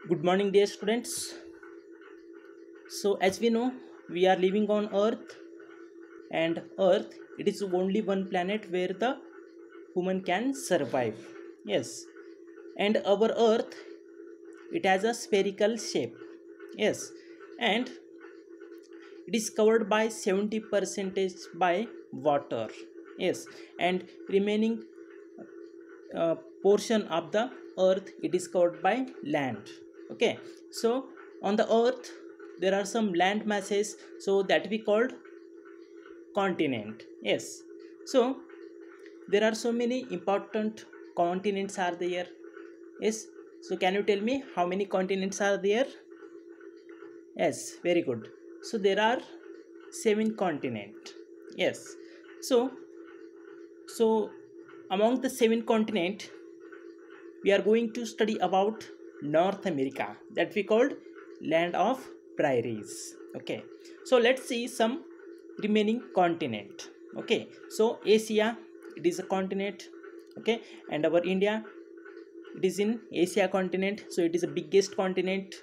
Good morning, dear students. So, as we know, we are living on Earth, and Earth it is only one planet where the human can survive. Yes, and our Earth it has a spherical shape. Yes, and it is covered by 70% by water. Yes, and remaining uh, portion of the Earth it is covered by land. Okay, so on the Earth there are some land masses, so that we called continent. Yes, so there are so many important continents are there. Yes, so can you tell me how many continents are there? Yes, very good. So there are seven continent. Yes, so among the seven continent we are going to study about North America, that we called land of prairies. Okay, so let's see some remaining continent. Okay, so Asia it is a continent. Okay, and our India it is in Asia continent, so it is the biggest continent.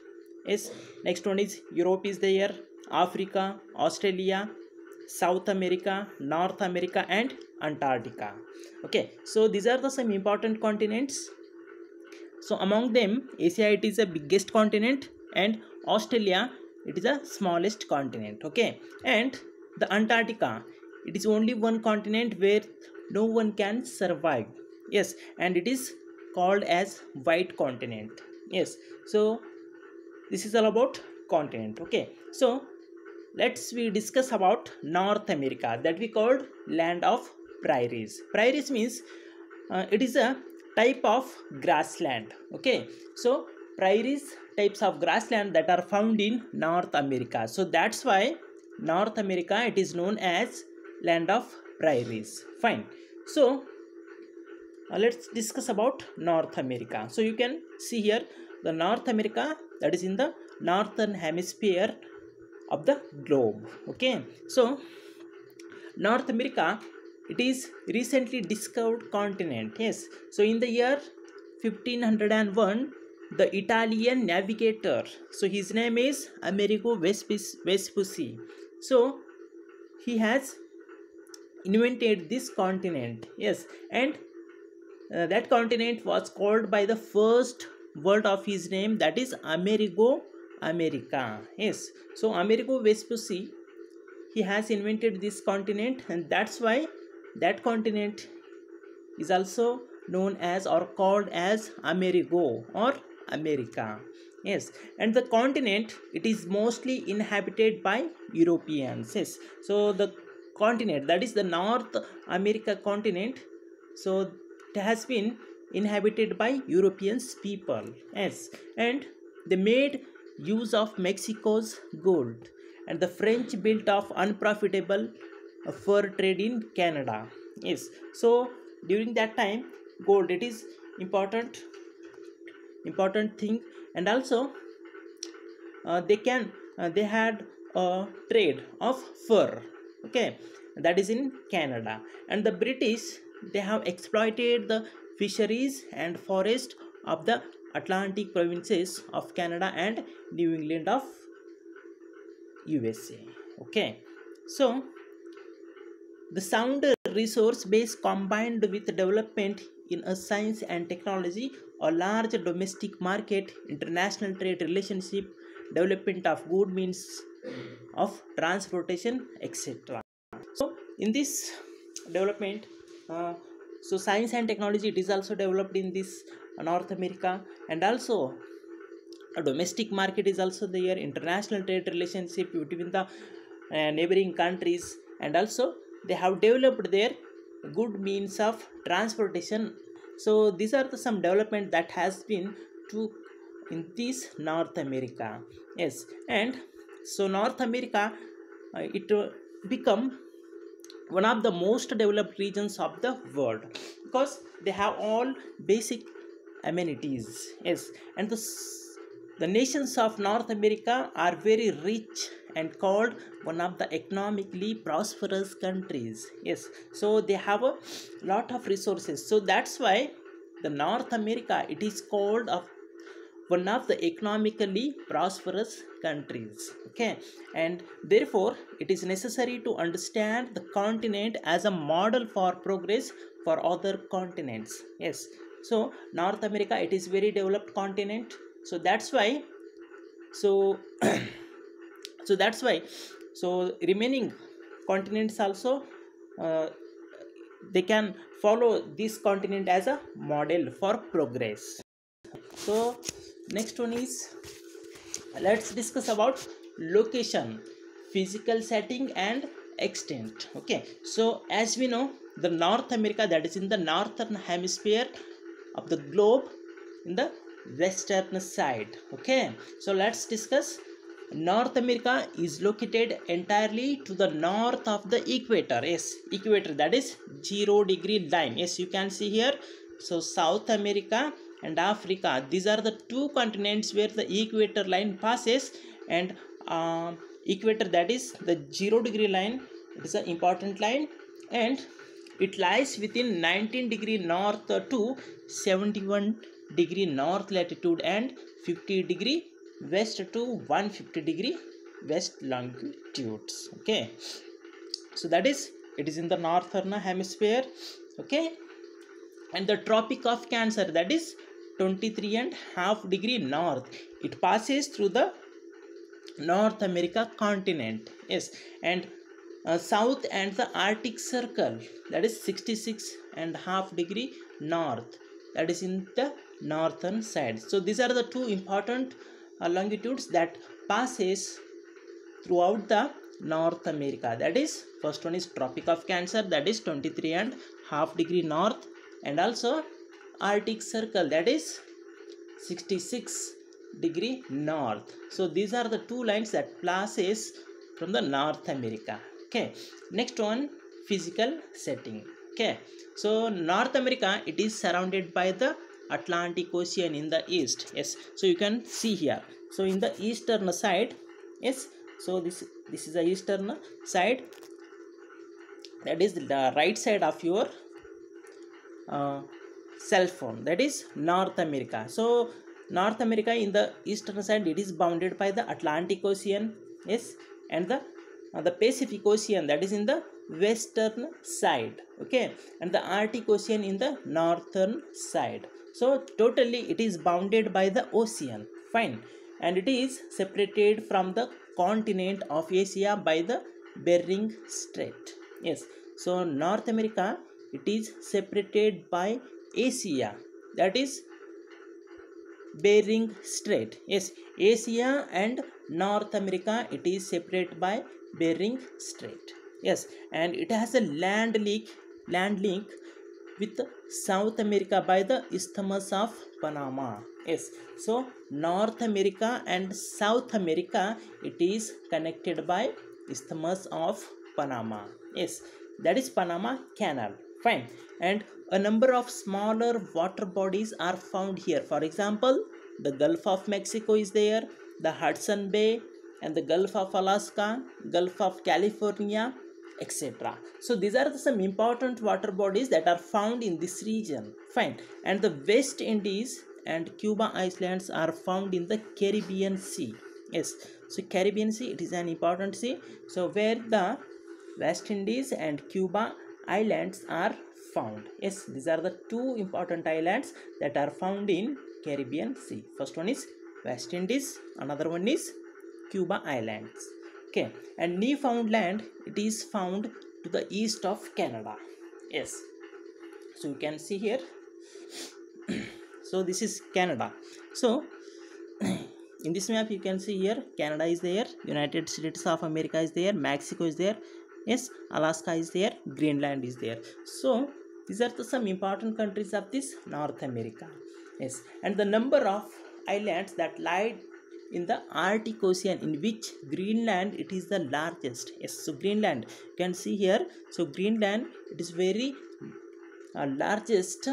Yes, next one is Europe is there, Africa, Australia, South America, North America, and Antarctica. Okay, so these are the some important continents. So among them, Asia it is the biggest continent, and Australia it is the smallest continent. Okay, and the Antarctica it is only one continent where no one can survive. Yes, and it is called as white continent. Yes, so this is all about continent. Okay, so let's we discuss about North America, that we called land of prairies. Prairies means it is a type of grassland. Okay, so prairies types of grassland that are found in North America, so that's why North America it is known as land of prairies. Fine, so let's discuss about North America. So you can see here the North America that is in the northern hemisphere of the globe. Okay, so North America it is recently discovered continent. Yes, so in the year 1501 the Italian navigator, so his name is Amerigo Vespucci, so he has invented this continent. Yes, and that continent was called by the first word of his name, that is Amerigo America. Yes, so Amerigo Vespucci he has invented this continent, and that's why that continent is also known as or called as Amerigo or America. Yes, and the continent it is mostly inhabited by Europeans. Yes, so the continent that is the North America continent, so it has been inhabited by Europeans people. Yes, and they made use of Mexico's gold, and the French built off unprofitable fur trade in Canada. Yes, so during that time gold it is important thing, and also they had a trade of fur. Okay, that is in Canada, and the British they have exploited the fisheries and forest of the Atlantic provinces of Canada and New England of USA. Okay, so the sound resource base combined with development in a science and technology, a large domestic market, international trade relationship, development of good means of transportation, etc. So in this development, uh, so science and technology it is also developed in this North America, and also a domestic market is also there, international trade relationship between the neighboring countries, and also they have developed their good means of transportation. So these are some development that has been to in this North America. Yes, and so North America it become one of the most developed regions of the world because they have all basic amenities. Yes, and the nations of North America are very rich and called one of the economically prosperous countries. Yes, so they have a lot of resources, so that's why the North America it is called of one of the economically prosperous countries. Okay, and therefore it is necessary to understand the continent as a model for progress for other continents. Yes, so North America, it is very developed continent, so that's why, so so that's why, so remaining continents also, uh, they can follow this continent as a model for progress. So next one is, let's discuss about location, physical setting and extent. Okay, so as we know, the North America, that is in the northern hemisphere of the globe, in the western side. Okay, so let's discuss. North America is located entirely to the north of the equator. Yes, equator, that is 0 degree line. Yes, you can see here. So South America and Africa, these are the two continents where the equator line passes. And equator, that is the 0 degree line, it is an important line, and it lies within 19 degree north to 71 degree north latitude and 50 degree west to 150 degree west longitudes. Okay, so that is, it is in the northern hemisphere. Okay, and the Tropic of Cancer, that is 23.5 degree north, it passes through the North America continent. Yes, and south and the Arctic Circle, that is 66.5 degree north, that is in the northern side. So these are the two important longitudes that passes throughout the North America. That is, first one is Tropic of Cancer, that is 23.5 degree north, and also Arctic Circle, that is 66 degree north. So these are the two lines that passes from the North America. Okay, next one, physical setting. Okay, so North America, it is surrounded by the Atlantic Ocean in the east. Yes, so you can see here. So in the eastern side, yes, so this is the eastern side, that is the right side of your uh, cell phone, that is North America. So North America, in the eastern side, it is bounded by the Atlantic Ocean. Yes, and the Pacific Ocean, that is in the western side. Okay, and the Arctic Ocean in the northern side. So totally it is bounded by the ocean. Fine, and it is separated from the continent of Asia by the Bering Strait. Yes, so North America, it is separated by Asia, that is Bering Strait. Yes, Asia and North America, it is separated by Bering Strait. Yes, and it has a land link with South America by the Isthmus of Panama. Yes, so North America and South America, it is connected by Isthmus of Panama. Yes, that is Panama Canal. Fine, and a number of smaller water bodies are found here. For example, the Gulf of Mexico is there, the Hudson Bay, and the Gulf of Alaska, Gulf of California, etc. So these are some important water bodies that are found in this region. Fine, and the West Indies and Cuba Islands are found in the Caribbean Sea. Yes, so Caribbean Sea, it is an important sea, so where the West Indies and Cuba Islands are found. Yes, these are the two important islands that are found in Caribbean Sea. First one is West Indies, another one is Cuba Islands. Okay, and Newfoundland, it is found to the east of Canada. Yes, so you can see here. So this is Canada. So in this map you can see here, Canada is there, United States of America is there, Mexico is there, yes, Alaska is there, Greenland is there. So these are some important countries of this North America. Yes, and the number of islands that lie in the Arctic Ocean, in which Greenland, it is the largest. Yes, so Greenland, you can see here. So Greenland, it is very largest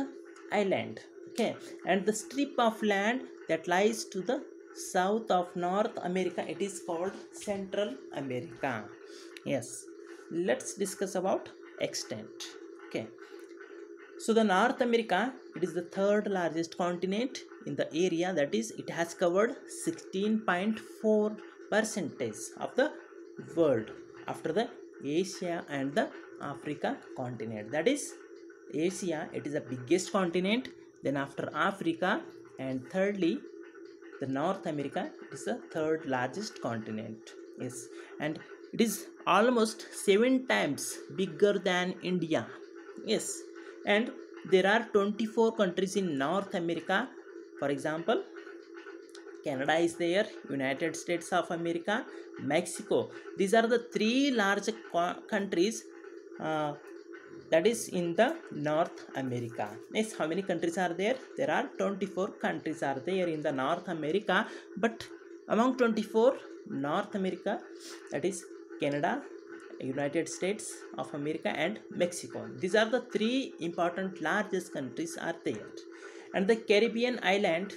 island. Okay, and the strip of land that lies to the south of North America, it is called Central America. Yes, let's discuss about extent. Okay, so the North America, it is the third largest continent in the area, that is it has covered 16.4 percentage of the world after the Asia and the Africa continent. That is Asia, it is the biggest continent, then after Africa, and thirdly the North America, it is the third largest continent. Yes, and it is almost 7 times bigger than India. Yes, and there are 24 countries in North America. For example, Canada is there, United States of America, Mexico. These are the three large countries uh, that is in the North America. Yes, how many countries are there? There are 24 countries are there in the North America, but among 24 North America, that is Canada, United States of America and Mexico. These are the three important largest countries are there. And the Caribbean island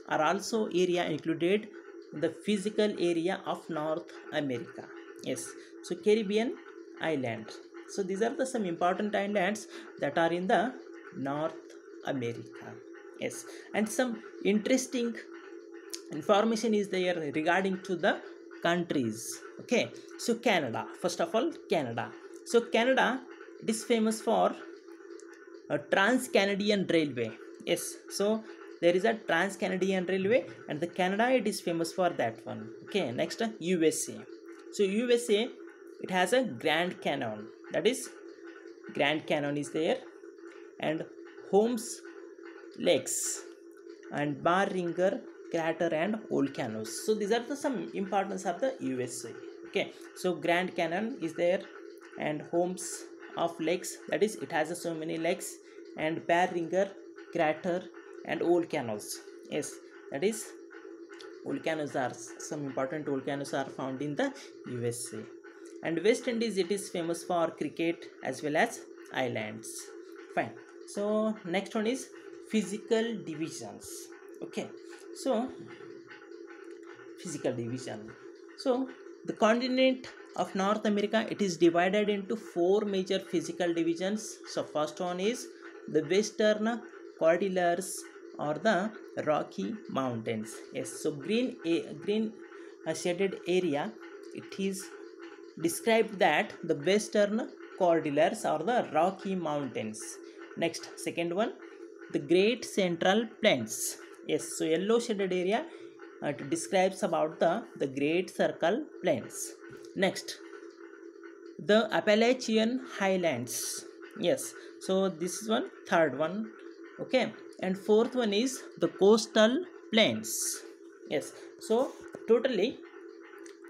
are also area included in the physical area of North America. Yes, so Caribbean island. So these are the some important islands that are in the North America. Yes, and some interesting information is there regarding to the countries. Okay, so Canada, first of all, Canada. So Canada, it is famous for a Trans-Canadian Railway. Yes, so there is a Trans-Canadian Railway, and the Canada, it is famous for that one. Okay, next USA. So USA, it has a Grand Canyon, that is Grand Canyon is there, and Holmes Lakes, and Barringer crater and volcanoes. So these are the some importance of the USA. Okay, so Grand Canyon is there, and Holmes of lakes, that is it has so many lakes, and Barringer crater and volcanoes. Yes, that is volcanoes are some important volcanoes are found in the USA. And West Indies, it is famous for cricket as well as islands. Fine. So next one is physical divisions. Okay, so physical division. So the continent of North America, it is divided into 4 major physical divisions. So first one is the Western Cordilleras or the Rocky Mountains. Yes, so green shaded area, it is described that the Western Cordilleras or the Rocky Mountains. Next, second one, the Great Central Plains. Yes, so yellow shaded area, it describes about the Great Circle Plains. Next, the Appalachian Highlands. Yes, so this is one, third one. Okay, and fourth one is the Coastal Plains. Yes, so totally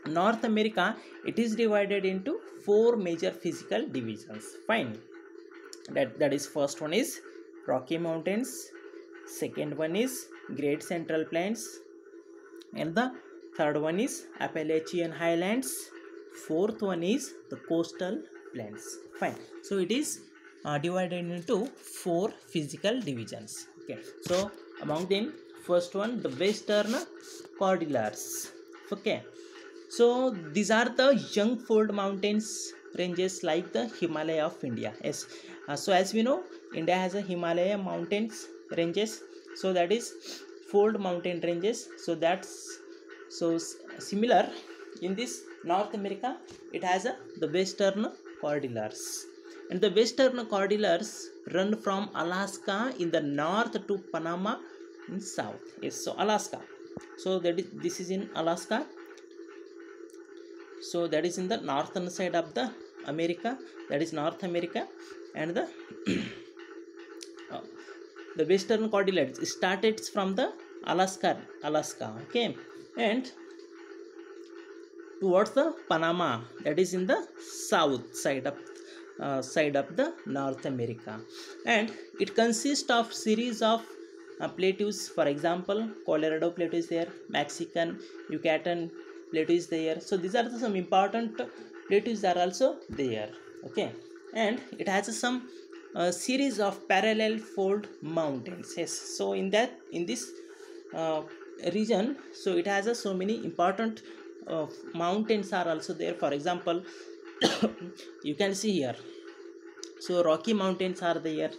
North America, it is divided into 4 major physical divisions. Fine, that is first one is Rocky Mountains, second one is Great Central Plains, and the third one is Appalachian Highlands, fourth one is the Coastal Plains. Fine, so it is divided into 4 physical divisions. Okay, so among them, first one, the Western Cordilleras. Okay, so these are the young fold mountains ranges like the Himalaya of India. Yes, so as we know, India has a Himalaya mountains ranges, so that is fold mountain ranges. So that's so similar in this North America, it has the Western Cordilleras, and the Western Cordilleras run from Alaska in the north to Panama in south. Yes, so Alaska, so this is in Alaska, so that is in the northern side of the America, that is North America. And the the Western Cordilleras started from the Alaska. Okay, and towards the Panama, that is in the south side of the North America, and it consists of series of plateaus. For example, Colorado Plateau is there, Mexican Yucatan Plateau is there. So these are some important plateaus are also there. Okay, and it has some series of parallel fold mountains. Yes, so in this region, so it has so many important mountains are also there. For example, you can see here, so Rocky Mountains are there.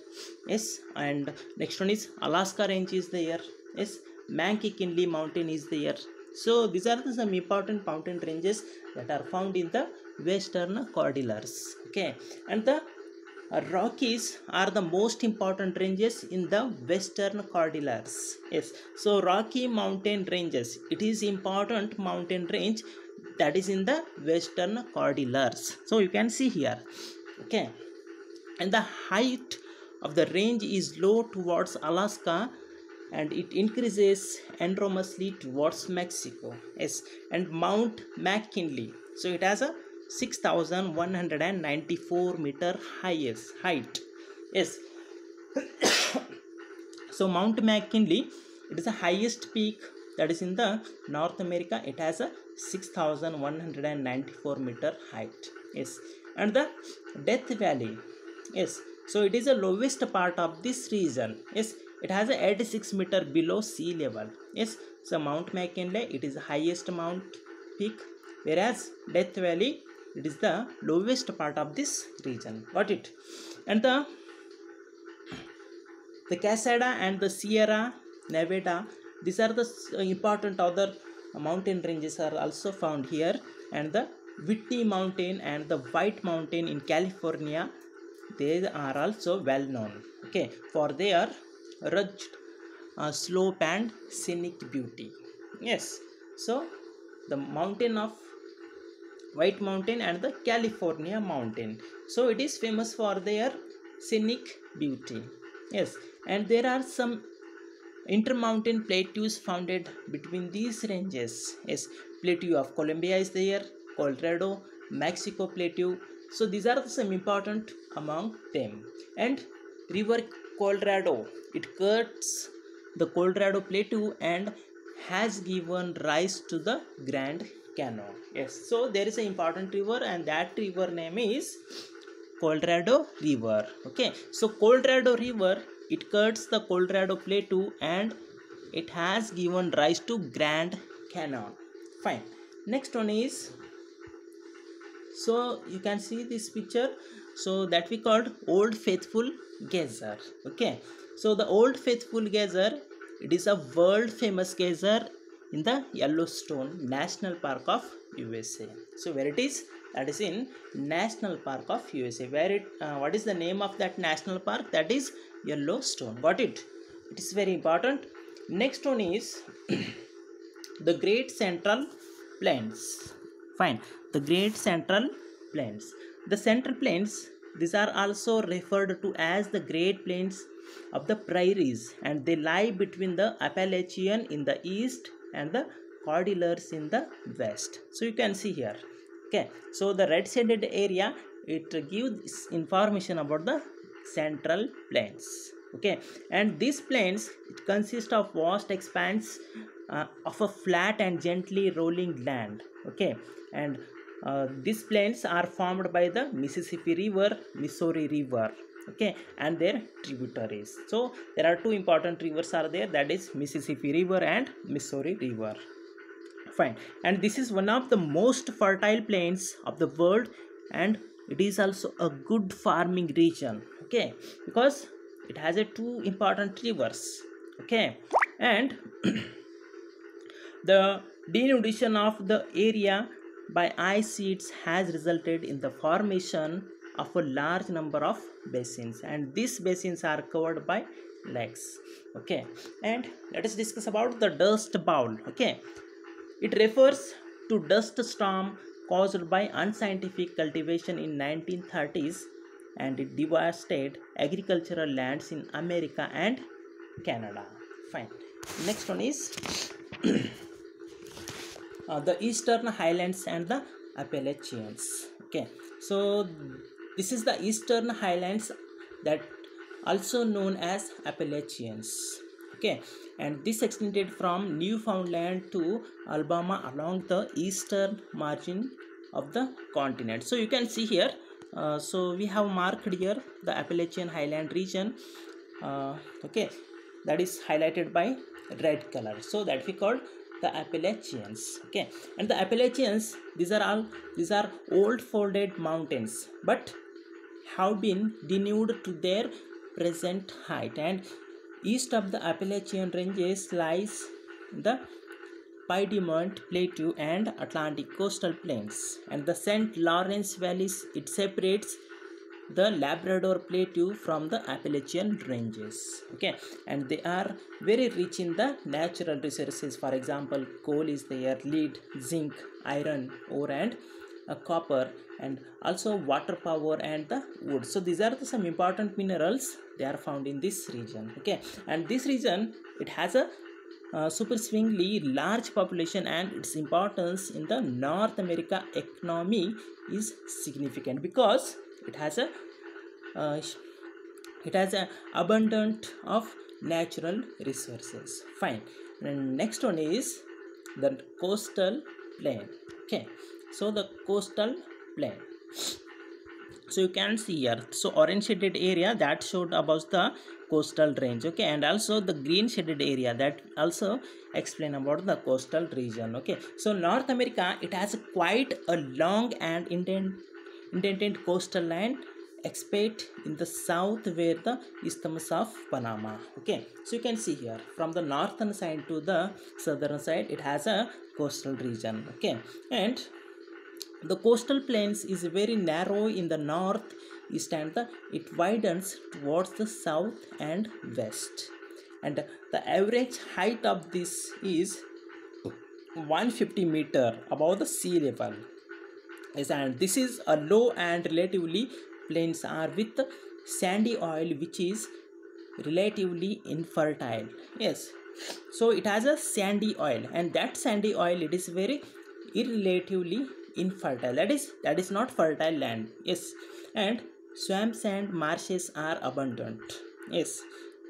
Yes, and next one is Alaska Range is there. Yes, Mount-McKinley mountain is there. So these are some important mountain ranges that are found in the western Cordilleras. Okay, and the Rockies are the most important ranges in the western Cordilleras. Yes, so Rocky Mountain ranges, it is important mountain range that is in the western Cordilleras. So you can see here. Okay, and the height of the range is low towards Alaska and it increases enormously towards Mexico. Yes, and Mount McKinley, so it has a 6,194 meter highest height. Yes, so Mount McKinley, it is the highest peak that is in the North America. It has a 6,194 meter height. Yes, and the Death Valley, yes, so it is the lowest part of this region. Yes, it has a 86 meter below sea level. Yes, so Mount McKinley, it is the highest mount peak, whereas Death Valley, it is the lowest part of this region. Got it? And the Cascada and the Sierra Nevada, these are the important other mountain ranges are also found here. And the Whitney Mountain and the White Mountain in California, they are also well known, okay, for their rugged slope and scenic beauty. Yes, so the mountain of White Mountain and the California Mountain, so it is famous for their scenic beauty. Yes, and there are some intermountain plateaus founded between these ranges. Yes, Plateau of Columbia is there, Colorado, Mexico Plateau. So these are some important among them. And River Colorado, it cuts the Colorado Plateau and has given rise to the Grand Canyon. Yes, so there is an important river and that river name is Colorado River. Okay, so Colorado River, it cuts the Colorado Plateau and it has given rise to Grand Canyon. Fine. Next one is, so you can see this picture, so that we called Old Faithful Geyser. Okay, so the Old Faithful Geyser, it is a world famous geyser in the Yellowstone National Park of USA. So where it is? That is in National Park of USA. Where it what is the name of that national park? That is Yellowstone. Got it? It is very important. Next one is the Great Central Plains. Fine, the Great Central Plains. The Central Plains, these are also referred to as the Great Plains of the Prairies, and they lie between the Appalachian in the east and the Cordilleras in the west. So you can see here. Okay, so the red shaded area, it gives information about the Central Plains. Okay, and these plains, it consists of vast expanse of a flat and gently rolling land. Okay, and these plains are formed by the Mississippi River, Missouri River, okay, and their tributaries. So there are two important rivers are there, that is Mississippi River and Missouri River. Fine, and this is one of the most fertile plains of the world, and it is also a good farming region. Okay, because it has a two important rivers. Okay, and the denudation of the area by ice sheets has resulted in the formation of a large number of basins, and these basins are covered by lakes. Okay, and let us discuss about the dust bowl. Okay, it refers to dust storm caused by unscientific cultivation in 1930s, and it devastated agricultural lands in America and Canada. Fine. Next one is the Eastern Highlands and the Appalachians. Okay, so this is the Eastern Highlands, that also known as Appalachians. Okay, and this extended from Newfoundland to Alabama along the eastern margin of the continent. So you can see here, so we have marked here the Appalachian Highland region. Okay, that is highlighted by red color, so that we call the Appalachians. Okay, and the Appalachians, these are old folded mountains, but have been denuded to their present height, and east of the Appalachian ranges lies the Piedmont Plateau and Atlantic coastal plains, and the St. Lawrence valleys, it separates the Labrador Plateau from the Appalachian ranges. Okay, and they are very rich in the natural resources. For example, coal is there, lead, zinc, iron ore, and copper, and also water power and the wood. So these are some important minerals they are found in this region. Okay, and this region, it has a superswingly large population, and its importance in the North America economy is significant because it has a uh, it has a abundant of natural resources. Fine. And next one is the coastal plain. Okay, so the coastal plain, so you can see here, so orange shaded area that showed above the coastal range. Okay, and also the green shaded area that also explain about the coastal region. Okay, so North America, it has quite a long and indented coastal line, except in the south where the Isthmus of Panama. Okay, so you can see here from the northern side to the southern side, it has a coastal region. Okay, and the coastal plains is very narrow in the north east, and it widens towards the south and west, and the average height of this is 150-meter above the sea level. Yes, and this is a low and relatively plains are with sandy oil which is relatively infertile. Yes, so it has a sandy oil, and that sandy oil, it is very irrelatively infertile, that is not fertile land. Yes, and swamps and marshes are abundant. Yes,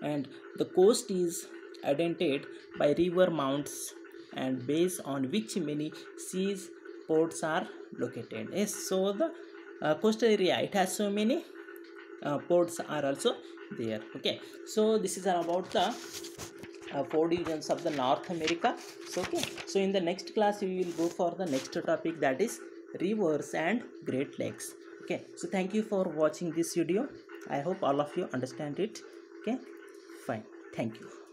and the coast is indented by river mounts and bays on which many seas ports are located. Yes, so the coastal area, it has so many ports are also there. Okay, so this is about the four divisions of the North America. So okay, so in the next class we will go for the next topic, that is rivers and Great Lakes. Okay, so thank you for watching this video. I hope all of you understand it. Okay, fine, thank you.